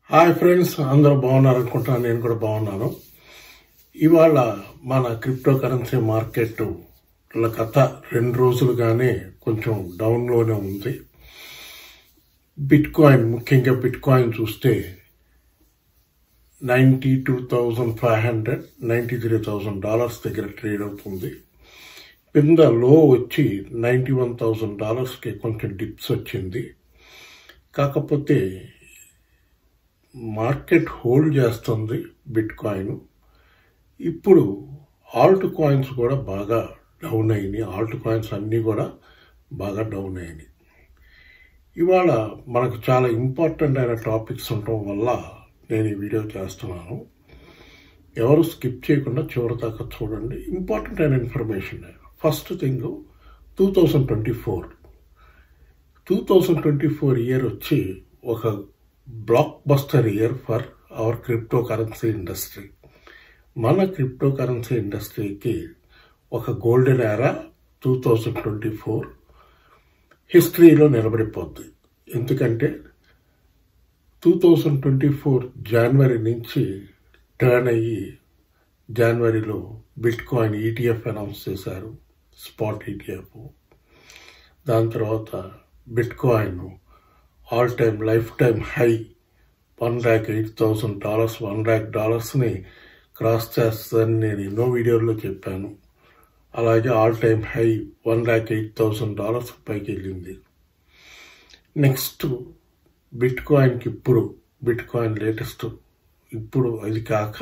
Hi friends, అందరూ బాగున్నారు అనుకుంటున్నాను. నేను కూడా బాగున్నాను. ఇవాళ మన క్రిప్టో కరెన్సీ మార్కెట్ గత 2 రోజులుగానే కొంచెం డౌన్లోనే ఉంది. ముఖ్యంగా బిట్ కాయిన్ చూస్తే $92,500 $93,000 దగ్గర ట్రేడ్ అవుతుంది. కింద లో వచ్చి $91,000కి కొంచెం డిప్స్ వచ్చింది. కాకపోతే మార్కెట్ హోల్డ్ చేస్తుంది బిట్ కాయిన్. ఇప్పుడు ఆల్ట్ కాయిన్స్ కూడా బాగా డౌన్ అయినాయి. ఆల్ట్ కాయిన్స్ అన్నీ కూడా బాగా డౌన్ అయినాయి. ఇవాళ మనకు చాలా ఇంపార్టెంట్ అయిన టాపిక్స్ ఉండటం వల్ల నేను ఈ వీడియో చేస్తున్నాను. ఎవరు స్కిప్ చేయకుండా చివరి దాకా చూడండి. ఇంపార్టెంట్ అయిన ఇన్ఫర్మేషన్. ఫస్ట్ థింగ్, 2024 ఇయర్ వచ్చి ఒక block buster year for hour crypto currency industry. మన క్రిప్టో కరెన్సీ ఇండస్ట్రీకి ఒక గోల్డెన్ ఎరా 2024 హిస్టరీలో నిలబడిపోద్ది. ఎందుకంటే 2024 జనవరి నుంచి టర్న్ అయ్యి జనవరిలో బిట్ కాయిన్ ETF అనౌన్స్ చేశారు, స్పాట్ ETF. దాని తర్వాత bitcoin all time life time high $108,000 $100ని క్రాస్ చేస్తుందని నేను ఎన్నో వీడియోల్లో చెప్పాను. అలాగే ఆల్ టైమ్ హై $108,000 పైకి వెళ్ళింది. నెక్స్ట్ బిట్ కాయిన్కి బిట్ కాయిన్ లేటెస్ట్ ఇప్పుడు అది కాక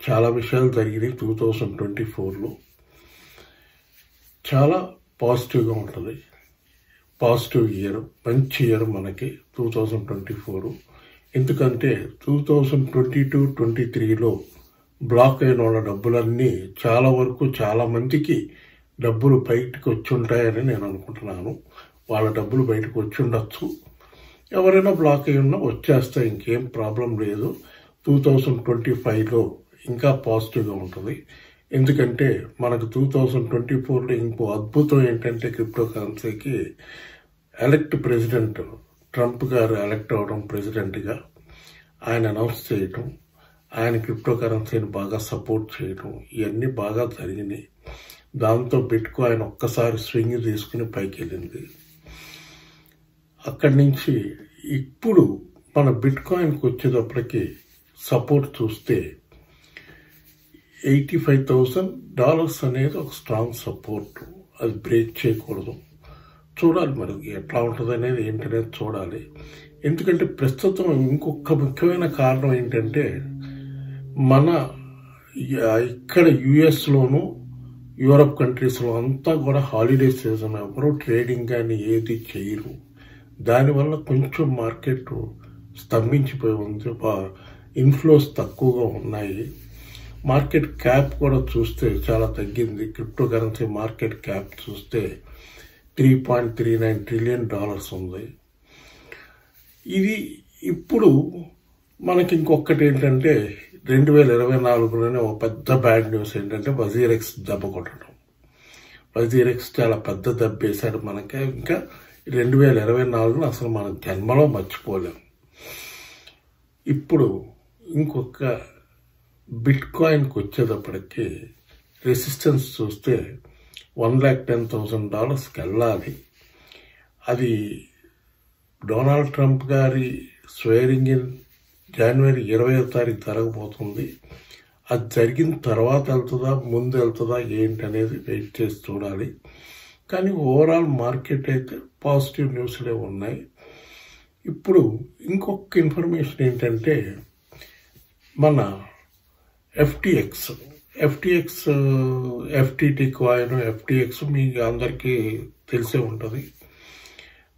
చాలా విషయాలు జరిగినాయి 2024లో. చాలా పాజిటివ్గా ఉంటుంది. పాజిటివ్ ఇయర్, మంచి ఇయర్ మనకి 2024. ఎందుకంటే 2022-23లో బ్లాక్ అయిన వాళ్ళ డబ్బులన్నీ చాలా వరకు చాలా మందికి డబ్బులు బయటకు వచ్చి ఉంటాయని నేను అనుకుంటున్నాను. వాళ్ళ డబ్బులు బయటకు వచ్చి ఉండొచ్చు. ఎవరైనా బ్లాక్ అయి ఉన్నా వచ్చేస్తాయి, ఇంకేం ప్రాబ్లం లేదు. 2025లో ఇంకా పాజిటివ్గా ఉంటుంది. ఎందుకంటే మనకు 2024లో ఇంకో అద్భుతం ఏంటంటే క్రిప్టో కరెన్సీకి ప్రెసిడెంట్ ట్రంప్ గారు ఎలక్ట్ అవడం, ప్రెసిడెంట్గా ఆయన అనౌన్స్ చేయటం, ఆయన క్రిప్టో కరెన్సీని బాగా సపోర్ట్ చేయటం, ఇవన్నీ బాగా జరిగినాయి. దాంతో బిట్ కాయిన్ ఒక్కసారి స్వింగ్ తీసుకుని పైకి వెళ్ళింది. అక్కడి నుంచి ఇప్పుడు మన బిట్ కాయిన్కి వచ్చేటప్పటికి సపోర్ట్ చూస్తే $85,000 అనేది ఒక స్ట్రాంగ్ సపోర్ట్. అది బ్రేక్ చేయకూడదు. చూడాలి మరి ఎట్లా ఉంటుంది అనేది ఏంటనేది చూడాలి. ఎందుకంటే ప్రస్తుతం ఇంకొక ముఖ్యమైన కారణం ఏంటంటే మన ఇక్కడ US-లోను యూరప్ కంట్రీస్లో అంతా కూడా హాలిడే సీజన్, ఎవరు ట్రేడింగ్ కానీ ఏది చేయరు. దానివల్ల కొంచెం మార్కెట్ స్తంభించిపోయి ఉంది. ఇన్ఫ్లోస్ తక్కువగా ఉన్నాయి. మార్కెట్ క్యాప్ కూడా చూస్తే చాలా తగ్గింది. క్రిప్టో కరెన్సీ మార్కెట్ క్యాప్ చూస్తే $3.39 ట్రిలియన్ ఉంది. ఇది ఇప్పుడు మనకి ఇంకొకటి ఏంటంటే 2024లోనే ఒక పెద్ద బ్యాడ్ న్యూస్ ఏంటంటే WazirX దెబ్బ కొట్టడం. WazirX చాలా పెద్ద దెబ్బ వేశాడు మనకి. ఇంకా 2024లో అసలు మన జన్మలో మర్చిపోలేం. ఇప్పుడు ఇంకొక బిట్ కాయిన్కి వచ్చేటప్పటికి రెసిస్టెన్స్ చూస్తే $110,000కి వెళ్ళాలి. అది డొనాల్డ్ ట్రంప్ గారి స్వేరింగ్ ఇన్ జనవరి 20వ తారీఖు జరగబోతుంది. అది జరిగిన తర్వాత వెళ్తుందా, ముందు వెళ్తుందా ఏంటనేది వెయిట్ చేసి చూడాలి. కానీ ఓవరాల్ మార్కెట్ అయితే పాజిటివ్ న్యూస్లే ఉన్నాయి. ఇప్పుడు ఇంకొక ఇన్ఫర్మేషన్ ఏంటంటే మన FTX FTT కాయిన్, FTX మీకు అందరికీ తెలిసే ఉంటుంది.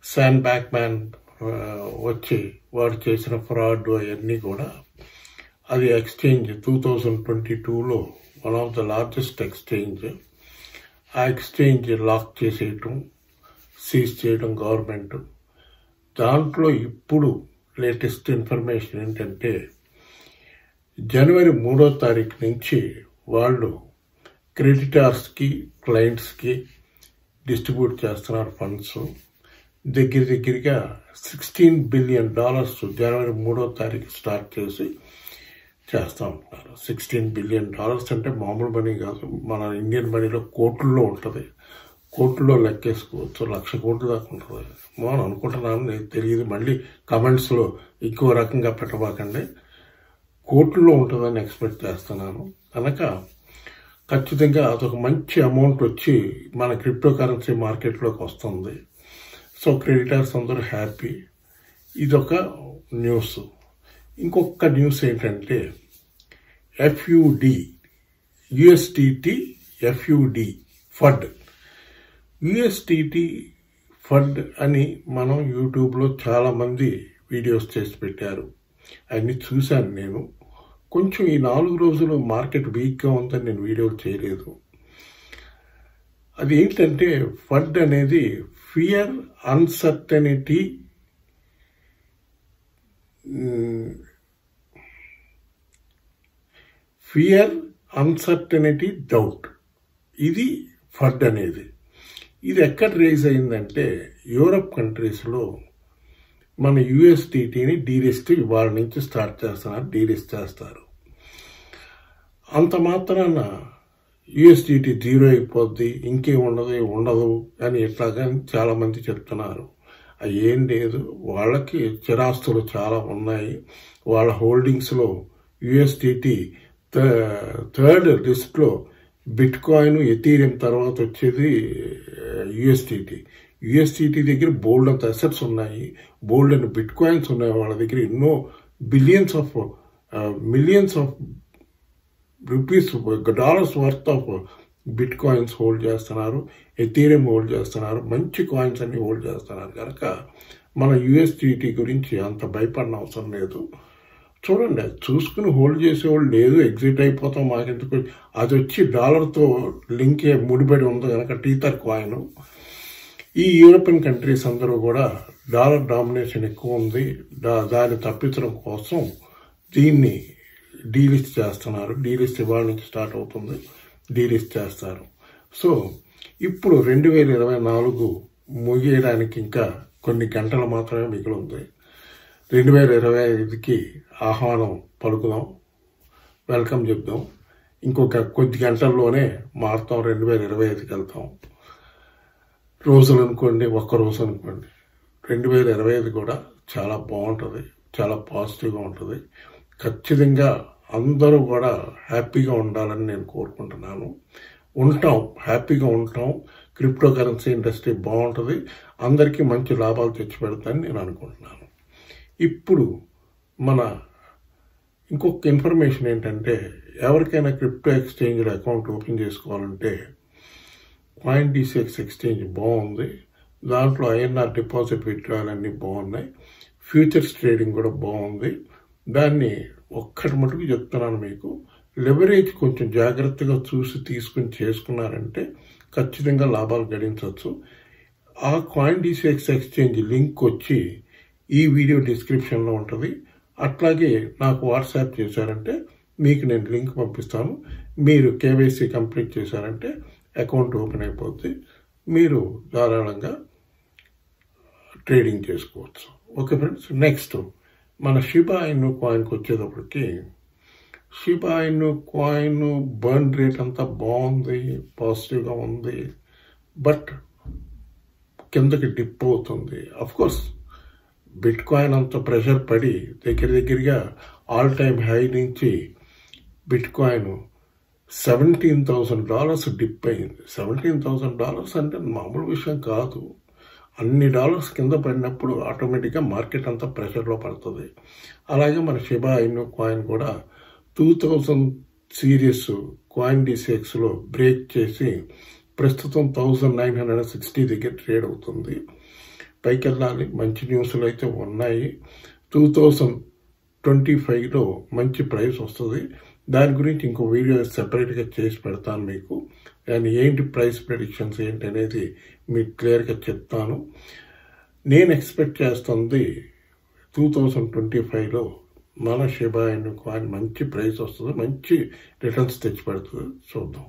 శామ్ బ్యాక్మ్యాన్ వచ్చి వాడు చేసిన ఫ్రాడ్ అవన్నీ కూడా అది ఎక్స్చేంజ్ 2022లో one of the largest exchange. ఆ ఎక్స్చేంజ్ లాక్ చేసేయటం, సీజ్ చేయడం గవర్నమెంట్. దాంట్లో ఇప్పుడు లేటెస్ట్ ఇన్ఫర్మేషన్ ఏంటంటే జనవరి 3వ తారీఖు నుంచి వాళ్ళు క్రెడిటార్స్కి, క్లయింట్స్కి డిస్ట్రిబ్యూట్ చేస్తున్నారు ఫండ్స్. దగ్గరగా $16 బిలియన్ జనవరి 3వ తారీఖు స్టార్ట్ చేస్తూ ఉంటున్నారు. $16 బిలియన్ అంటే మామూలు మనీ కాదు. మన ఇండియన్ మనీలో కోట్లలో ఉంటుంది. కోట్లలో లెక్కేసుకోవచ్చు. 1,00,000 కోట్లు దాకా ఉంటుంది. మనం అనుకుంటున్నాను, నేను తెలియదు. మళ్ళీ కమెంట్స్లో ఎక్కువ రకంగా పెట్టబాకండి. కోట్లలో ఉంటుందని ఎక్స్పెక్ట్ చేస్తున్నాను. కనుక ఖచ్చితంగా అదొక మంచి అమౌంట్ వచ్చి మన క్రిప్టో కరెన్సీ మార్కెట్లోకి వస్తుంది. సో క్రెడిటర్స్ అందరూ హ్యాపీ. ఇదొక న్యూస్. ఇంకొక న్యూస్ ఏంటంటే FUD USDT FUD fund. USDT fund అని మనం యూట్యూబ్లో చాలామంది వీడియోస్ చేసి పెట్టారు. అవన్నీ చూశాను నేను. కొంచెం ఈ 4 రోజులు మార్కెట్ వీక్గా ఉందని నేను వీడియోలు చేయలేదు. అది ఏంటంటే ఫండ్ అనేది ఫియర్ అన్సర్టనిటీ డౌట్. ఇది ఫండ్ అనేది. ఇది ఎక్కడ రేజ్ అయిందంటే యూరప్ కంట్రీస్లో మన USDTని డీలిస్ట్ ఇవాళ నుంచి స్టార్ట్ చేస్తున్నారు. డీలిస్ట్ చేస్తారు. అంత మాత్రాన USDT 0 అయిపోద్ది, ఇంకేం ఉండదు అని ఎట్లాగా చాలా మంది చెప్తున్నారు. ఏం లేదు, వాళ్ళకి చిరాస్తులు చాలా ఉన్నాయి. వాళ్ళ హోల్డింగ్స్లో USDT థర్డ్ లిస్ట్లో బిట్ కాయిన్, ఎథీరియం తర్వాత వచ్చేది USDT దగ్గర బోల్డ్ అంత అసెట్స్ ఉన్నాయి, బోల్డ్ అండ్ బిట్ కాయిన్స్ ఉన్నాయి. వాళ్ళ దగ్గర ఎన్నో millions of rupees dollars worth of bit coins hold చేస్తున్నారు, ఎథీరియం హోల్డ్ చేస్తున్నారు, మంచి కాయిన్స్ అన్ని హోల్డ్ చేస్తున్నారు. కనుక మన USDT గురించి అంత భయపడిన అవసరం లేదు. చూడండి, చూసుకుని హోల్డ్ చేసేవాళ్ళు లేదు, ఎగ్జిట్ అయిపోతాం మాకెందుకు. అది వచ్చి డాలర్తో లింకే ముడిపడి ఉంది కనుక టీథర్ కాయిన్. ఈ యూరోపియన్ కంట్రీస్ అందరూ కూడా డాలర్ డామినేషన్ ఎక్కువ ఉంది, దాన్ని తప్పించడం కోసం దీన్ని డీలిస్ట్ చేస్తున్నారు. డీలిస్ట్ ఇవాళ నుంచి స్టార్ట్ అవుతుంది. డీలిస్ట్ చేస్తారు. సో ఇప్పుడు 2024 ముగియడానికి ఇంకా కొన్ని గంటలు మాత్రమే మిగిలి ఉంది. 2025కి ఆహ్వానం పలుకుదాం, వెల్కమ్ చెప్దాం. ఇంకొక కొద్ది గంటల్లోనే మారుతాం, 2025కి వెళ్తాం. రోజులు అనుకోండి, ఒక్కరోజు అనుకోండి, 2025 కూడా చాలా బాగుంటుంది, చాలా పాజిటివ్గా ఉంటుంది. ఖచ్చితంగా అందరూ కూడా హ్యాపీగా ఉండాలని నేను కోరుకుంటున్నాను. హ్యాపీగా ఉంటాం. క్రిప్టో కరెన్సీ ఇండస్ట్రీ బాగుంటుంది, అందరికీ మంచి లాభాలు తెచ్చిపెడతానని నేను అనుకుంటున్నాను. ఇప్పుడు మన ఇంకొక ఇన్ఫర్మేషన్ ఏంటంటే, ఎవరికైనా క్రిప్టో ఎక్స్చేంజ్లో అకౌంట్ ఓపెన్ చేసుకోవాలంటే CoinDCX ఎక్స్చేంజ్ బాగుంది. దాంట్లో INR డిపాజిట్ విత్డ్రాయల్ బాగున్నాయి. ఫ్యూచర్స్ ట్రేడింగ్ కూడా బాగుంది. దాన్ని ఒక్కటి మటుకు చెప్తున్నాను మీకు, లెవరేజ్ కొంచెం జాగ్రత్తగా చూసి తీసుకుని చేసుకున్నారంటే ఖచ్చితంగా లాభాలు గడించవచ్చు. ఆ CoinDCX ఎక్స్చేంజ్ లింక్ వచ్చి ఈ వీడియో డిస్క్రిప్షన్లో ఉంటుంది. అట్లాగే నాకు వాట్సాప్ చేశారంటే మీకు నేను లింక్ పంపిస్తాను. మీరు KYC కంప్లీట్ చేశారంటే అకౌంట్ ఓపెన్ అయిపోద్ది. మీరు ధారాళంగా ట్రేడింగ్ చేసుకోవచ్చు. ఓకే ఫ్రెండ్స్, నెక్స్ట్ మన షిబా ఇను కాయిన్కి వచ్చేటప్పటికి, షిబా ఇను కాయిన్ బర్న్ రేట్ అంతా బాగుంది, పాజిటివ్గా ఉంది. బట్ కిందకి డిప్ అవుతుంది. అఫ్కోర్స్ బిట్ కాయిన్ అంత ప్రెషర్ పడి దగ్గరగా ఆల్ టైమ్ హై నుంచి బిట్ కాయిన్ $17,000 డిప్ అయింది. $17,000 అంటే మామూలు విషయం కాదు. అన్ని డాలర్స్ కింద పడినప్పుడు ఆటోమేటిక్గా మార్కెట్ అంతా ప్రెషర్లో పడుతుంది. అలాగే మన షిబా ఇను కాయిన్ కూడా 2000 సిరీస్ CoinDCXలో బ్రేక్ చేసి ప్రస్తుతం 1960 దగ్గర ట్రేడ్ అవుతుంది. పైకి వెళ్ళాలి. మంచి న్యూస్లు అయితే ఉన్నాయి. 2025లో మంచి ప్రైస్ వస్తుంది. దాని గురించి ఇంకో వీడియో సెపరేట్గా చేసి పెడతాను మీకు. దాని ఏంటి ప్రైస్ ప్రెడిక్షన్స్ ఏంటి అనేది మీకు క్లియర్గా చెప్తాను. నేను ఎక్స్పెక్ట్ చేస్తుంది 2025లో మన షిబా ఇను కాయిన్ మంచి ప్రైస్ వస్తుంది, మంచి రిటర్న్స్ తెచ్చిపెడుతుంది. చూద్దాం.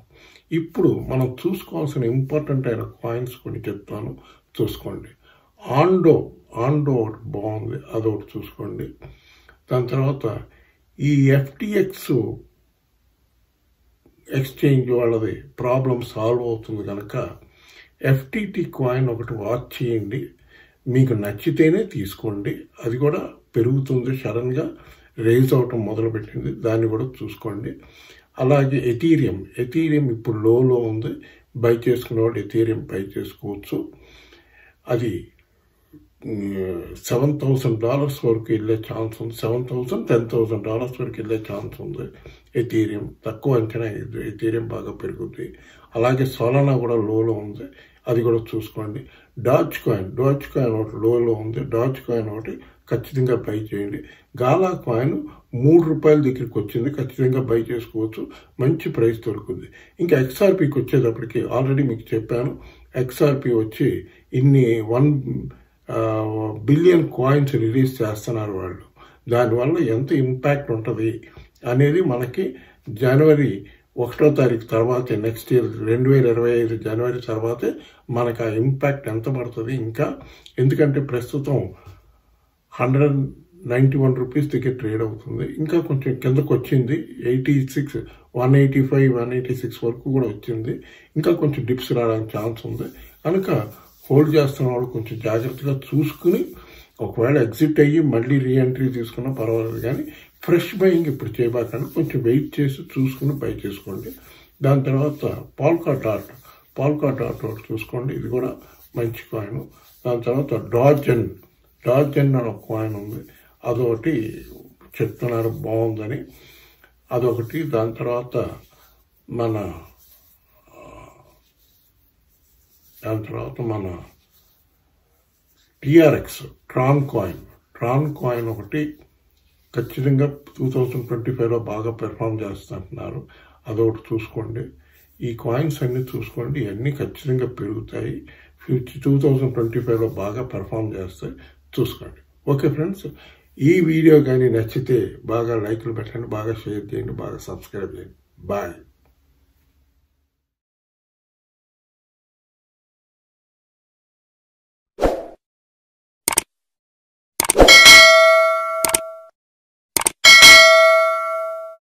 ఇప్పుడు మనం చూసుకోవాల్సిన ఇంపార్టెంట్ అయిన కాయిన్స్ కొన్ని చెప్తాను, చూసుకోండి. ఆండో ఒకటి బాగుంది, అదొకటి చూసుకోండి. దాని తర్వాత ఈ FTX ఎక్స్చేంజ్ వాళ్ళది ప్రాబ్లం సాల్వ్ అవుతుంది కనుక FTT కాయిన్ ఒకటి వాచ్ చేయండి. మీకు నచ్చితేనే తీసుకోండి. అది కూడా పెరుగుతుంది, సడన్గా రేజ్ అవటం మొదలుపెట్టింది, దాన్ని కూడా చూసుకోండి. అలాగే ఎథీరియం ఇప్పుడు లోలో ఉంది. బై చేసుకునే వాళ్ళు ఎథీరియం బై చేసుకోవచ్చు. అది $7,000 వరకు వెళ్ళే ఛాన్స్ ఉంది. $7,000 $10,000 వరకు వెళ్ళే ఛాన్స్ ఉంది. ఎథీరియం తక్కువ అంచనా, ఎథీరియం బాగా పెరుగుద్ది. అలాగే సోలానా కూడా లోలో ఉంది, అది కూడా చూసుకోండి. డాజ్ కాయిన్ ఒకటి లోలో ఉంది. డాజ్ కాయిన్ ఒకటి ఖచ్చితంగా బై చేయండి. గాలా కాయిన్ $3 దగ్గరికి వచ్చింది, ఖచ్చితంగా బై చేసుకోవచ్చు, మంచి ప్రైస్ దొరుకుతుంది. ఇంకా XRPకి వచ్చేటప్పటికి ఆల్రెడీ మీకు చెప్పాను, XRP వచ్చి ఇన్ని 1 బిలియన్ కాయిన్స్ రిలీజ్ చేస్తున్నారు వాళ్ళు. దానివల్ల ఎంత ఇంపాక్ట్ ఉంటుంది అనేది మనకి జనవరి 1వ తారీఖు తర్వాతే, నెక్స్ట్ ఇయర్ 2025 జనవరి తర్వాతే మనకు ఆ ఇంపాక్ట్ ఎంత పడుతుంది ఇంకా. ఎందుకంటే ప్రస్తుతం 191 రూపీస్ దగ్గర ట్రేడ్ అవుతుంది. ఇంకా కొంచెం కిందకు వచ్చింది, 86, 185, 186 వరకు కూడా వచ్చింది. ఇంకా కొంచెం డిప్స్ రావడానికి ఛాన్స్ ఉంది కనుక హోల్డ్ చేస్తున్న వాళ్ళు కొంచెం జాగ్రత్తగా చూసుకుని, ఒకవేళ ఎగ్జిట్ అయ్యి మళ్ళీ రీఎంట్రీ తీసుకున్నా పర్వాలేదు, కానీ ఫ్రెష్ బయింగ్ ఇప్పుడు చేయబాకండి, కొంచెం వెయిట్ చేసి చూసుకుని బై చేసుకోండి. దాని తర్వాత పాల్కా డాట్ ఒకటి చూసుకోండి, ఇది కూడా మంచి కాయిన్. దాని తర్వాత డాజ్ అనే ఒక కాయిన్ ఉంది, అదొకటి చెప్తున్నారు బాగుందని, అదొకటి. దాని తర్వాత మన TRX ట్రాన్ కాయిన్ ఒకటి ఖచ్చితంగా 2025లో బాగా పెర్ఫామ్ చేస్తున్నారు, అదొకటి చూసుకోండి. ఈ కాయిన్స్ అన్ని చూసుకోండి, ఇవన్నీ ఖచ్చితంగా పెరుగుతాయి, 2025లో బాగా పెర్ఫామ్ చేస్తాయి, చూసుకోండి. ఓకే ఫ్రెండ్స్, ఈ వీడియో కానీ నచ్చితే బాగా లైక్లు పెట్టండి, బాగా షేర్ చేయండి, బాగా సబ్స్క్రైబ్ చేయండి. బాయ్.